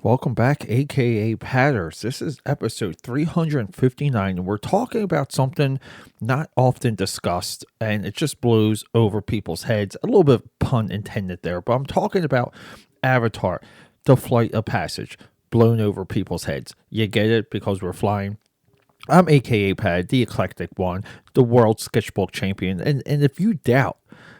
Welcome back, aka Padders. This is episode 359, and we're talking about something not often discussed, and it just blows over people's heads. A little bit of pun intended there, but I'm talking about Avatar, the Flight of Passage, blown over people's heads. You get it because we're flying. I'm aka Pad, the eclectic one, the world sketchbook champion, and if you doubt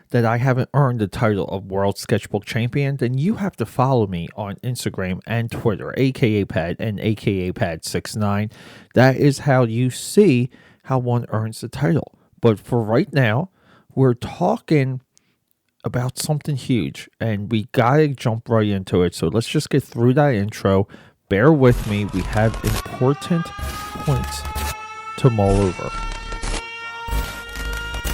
that I haven't earned the title of World Sketchbook Champion, then you have to follow me on Instagram and Twitter, aka Pad and aka Pad69. That is how you see how one earns the title. But for right now, we're talking about something huge, and we gotta jump right into it. So let's just get through that intro. Bear with me, we have important points to mull over.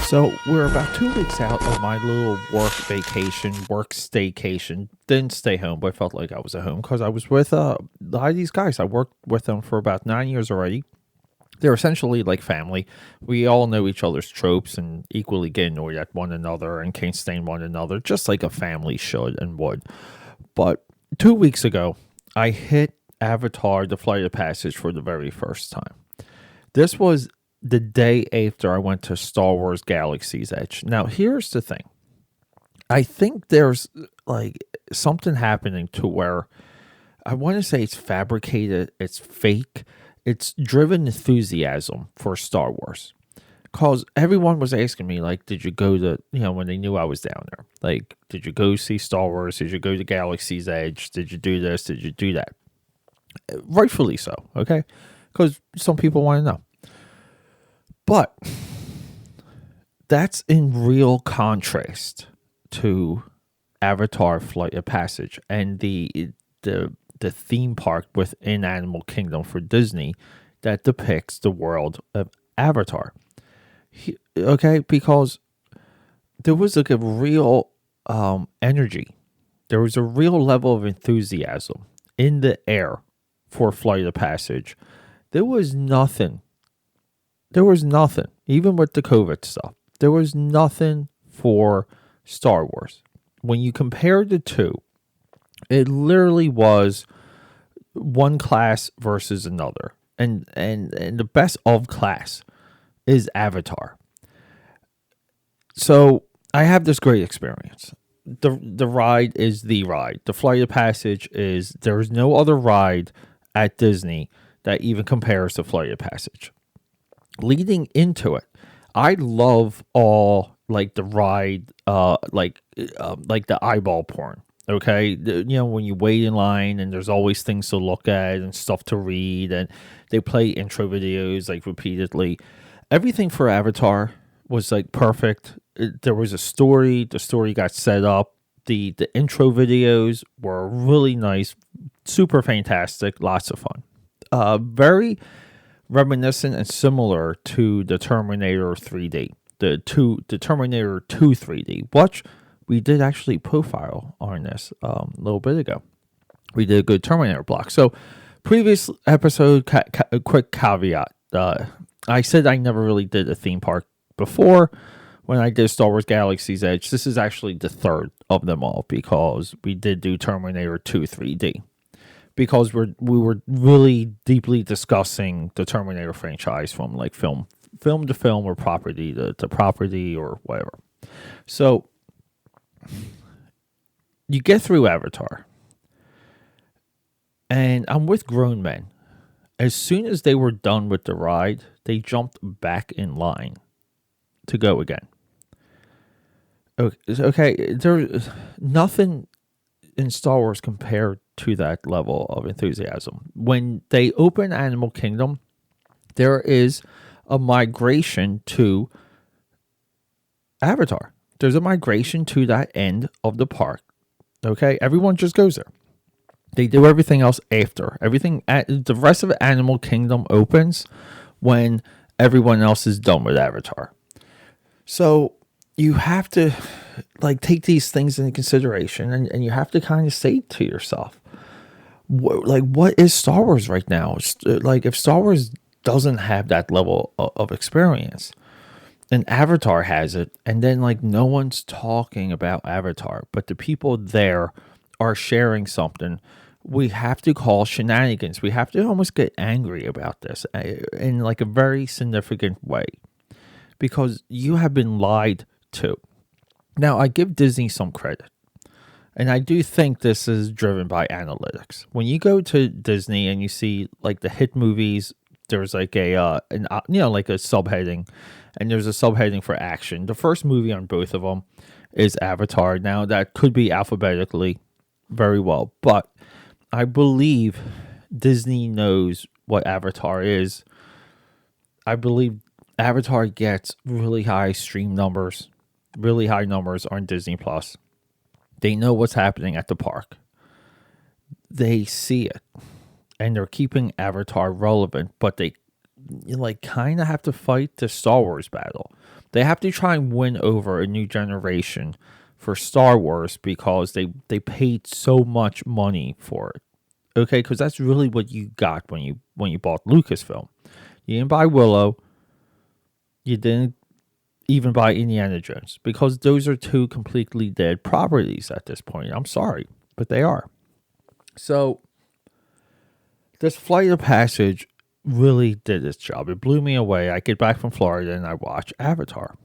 So we're about 2 weeks out of my little work vacation, work staycation. Didn't stay home, but I felt like I was at home because I was with a lot of these guys. I worked with them for about 9 years already. They're essentially like family. We all know each other's tropes and equally get annoyed at one another and can't stand one another, just like a family should and would. But 2 weeks ago, I hit Avatar, the Flight of Passage for the very first time. This was the day after I went to Star Wars Galaxy's Edge. Now, here's the thing. I think there's like something happening to where I want to say it's fabricated, it's fake, it's driven enthusiasm for Star Wars. Because everyone was asking me, like, did you go to, when they knew I was down there, like, did you go see Star Wars? Did you go to Galaxy's Edge? Did you do this? Did you do that? Rightfully so, okay? Because some people want to know. But that's in real contrast to Avatar Flight of Passage and the theme park within Animal Kingdom for Disney that depicts the world of Avatar. Okay, because there was like a real energy. There was a real level of enthusiasm in the air for Flight of Passage. There was nothing, even with the COVID stuff, there was nothing for Star Wars. When you compare the two, it literally was one class versus another. And the best of class is Avatar. So I have this great experience. The ride is the ride. The Flight of Passage is, there's no other ride at Disney that even compares to Flight of Passage. Leading into it, I love all like the ride, like the eyeball porn. Okay, when you wait in line and there's always things to look at and stuff to read, and they play intro videos like repeatedly. Everything for Avatar was like perfect. There was a story. The story got set up. The intro videos were really nice, super fantastic, lots of fun. Very reminiscent and similar to the Terminator 3D, the Terminator 2 3D, which we did actually profile on this a little bit ago. We did a good Terminator block. So, previous episode, a quick caveat. I said I never really did a theme park before when I did Star Wars Galaxy's Edge. This is actually the third of them all because we did do Terminator 2 3D. Because we were really deeply discussing the Terminator franchise from like film to film or property to property or whatever. So you get through Avatar, and I'm with grown men. As soon as they were done with the ride, they jumped back in line to go again. Okay, there's nothing in Star Wars compared to that level of enthusiasm. When they open Animal Kingdom, there is a migration to Avatar. There's a migration to that end of the park. Okay, everyone just goes there. They do everything else after. The rest of Animal Kingdom opens when everyone else is done with Avatar. So you have to like take these things into consideration, and you have to kind of say to yourself, what is Star Wars right now? Like, if Star Wars doesn't have that level of experience, and Avatar has it, and then like no one's talking about Avatar, but the people there are sharing something we have to call shenanigans. We have to almost get angry about this in like a very significant way because you have been lied to. Now, I give Disney some credit. And I do think this is driven by analytics. When you go to Disney and you see like the hit movies, there's like like a subheading, and there's a subheading for action. The first movie on both of them is Avatar. Now that could be alphabetically very well, but I believe Disney knows what Avatar is. I believe Avatar gets really high stream numbers, really high numbers on Disney Plus. They know what's happening at the park. They see it. And they're keeping Avatar relevant, but they kind of have to fight the Star Wars battle. They have to try and win over a new generation for Star Wars because they paid so much money for it. Okay, because that's really what you got when you bought Lucasfilm. You didn't buy Willow. You didn't even by Indiana Jones, because those are two completely dead properties at this point. I'm sorry, but they are. So this Flight of Passage really did its job. It blew me away. I get back from Florida and I watch Avatar.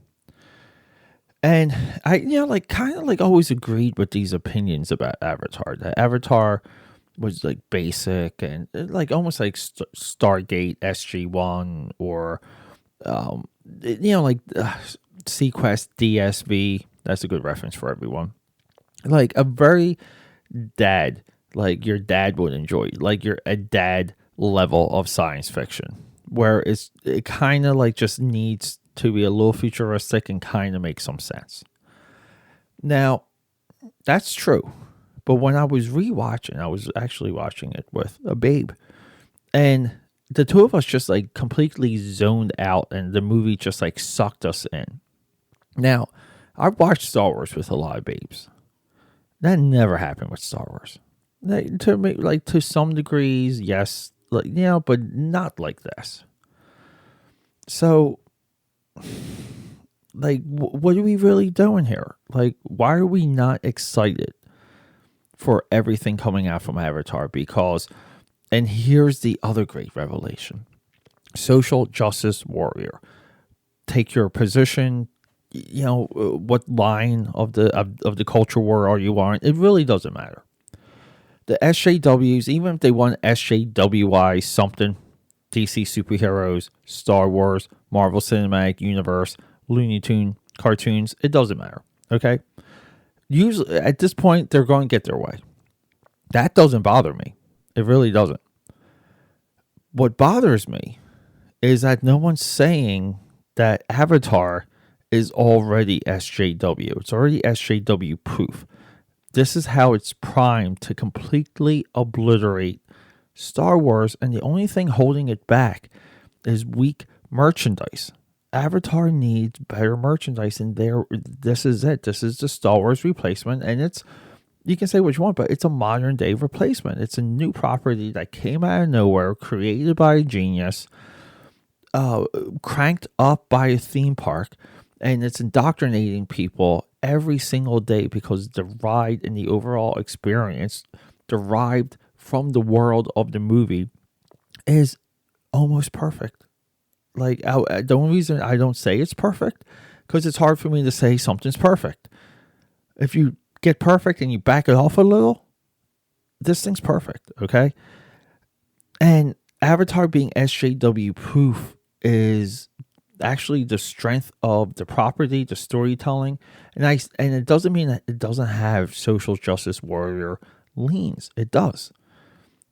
And I, kind of always agreed with these opinions about Avatar. That Avatar was like basic and like almost like Stargate SG-1 or Sequest DSV. That's a good reference for everyone. Like a very dad, like your dad would enjoy, like you're a dad level of science fiction, where it kind of like just needs to be a little futuristic and kind of make some sense. Now, that's true. But when I was rewatching, I was actually watching it with a babe, and the two of us just like completely zoned out and the movie just like sucked us in. Now, I've watched Star Wars with a lot of babes. That never happened with Star Wars. To some degrees, yes, but not like this. So, what are we really doing here? Like, why are we not excited for everything coming out from Avatar? Because, and here's the other great revelation: social justice warrior. Take your position. What line of the culture war are you on? It really doesn't matter. The SJWs, even if they want SJWI something, DC superheroes, Star Wars, Marvel Cinematic Universe, Looney Tune cartoons, it doesn't matter. Okay? Usually, at this point, they're going to get their way. That doesn't bother me. It really doesn't. What bothers me is that no one's saying that Avatar is already SJW. It's already SJW proof. This is how it's primed to completely obliterate Star Wars, and the only thing holding it back is weak merchandise. Avatar needs better merchandise, and this is it. This is the Star Wars replacement, and you can say what you want, but it's a modern day replacement. It's a new property that came out of nowhere, created by a genius, cranked up by a theme park, and it's indoctrinating people every single day because the ride and the overall experience derived from the world of the movie is almost perfect. Like, the only reason I don't say it's perfect, because it's hard for me to say something's perfect. If you get perfect and you back it off a little, this thing's perfect, okay? And Avatar being SJW proof is actually the strength of the property, the storytelling, and it doesn't mean that it doesn't have social justice warrior leans. It does.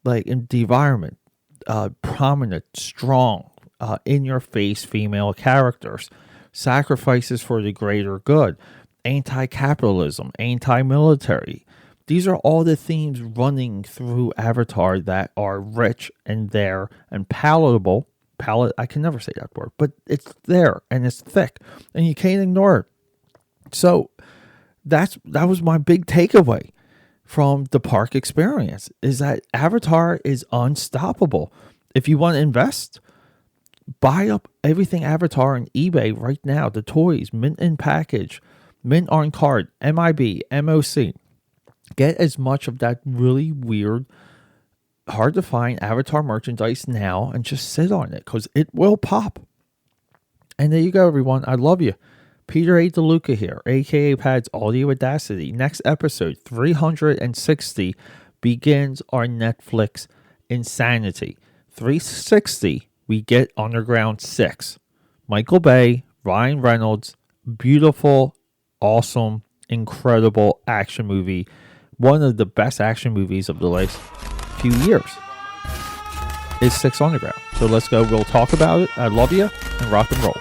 Like in the environment, prominent, strong, in-your-face female characters, sacrifices for the greater good, anti-capitalism, anti-military. These are all the themes running through Avatar that are rich and there and palatable. I can never say that word, but it's there and it's thick and you can't ignore it. So that was my big takeaway from the park experience, is that Avatar is unstoppable. If you want to invest, buy up everything Avatar on eBay right now. The toys, mint in package, mint on card, MIB, MOC. Get as much of that really weird hard to find Avatar merchandise now and just sit on it because it will pop. And there you go, everyone. I love you. Peter A. DeLuca here, aka Pad's Audio Audacity. Next episode, 360, begins our Netflix insanity. 360, we get Underground 6. Michael Bay, Ryan Reynolds, beautiful, awesome, incredible action movie. One of the best action movies of the last few years is 6 Underground. So let's go. We'll talk about it. I love you and rock and roll.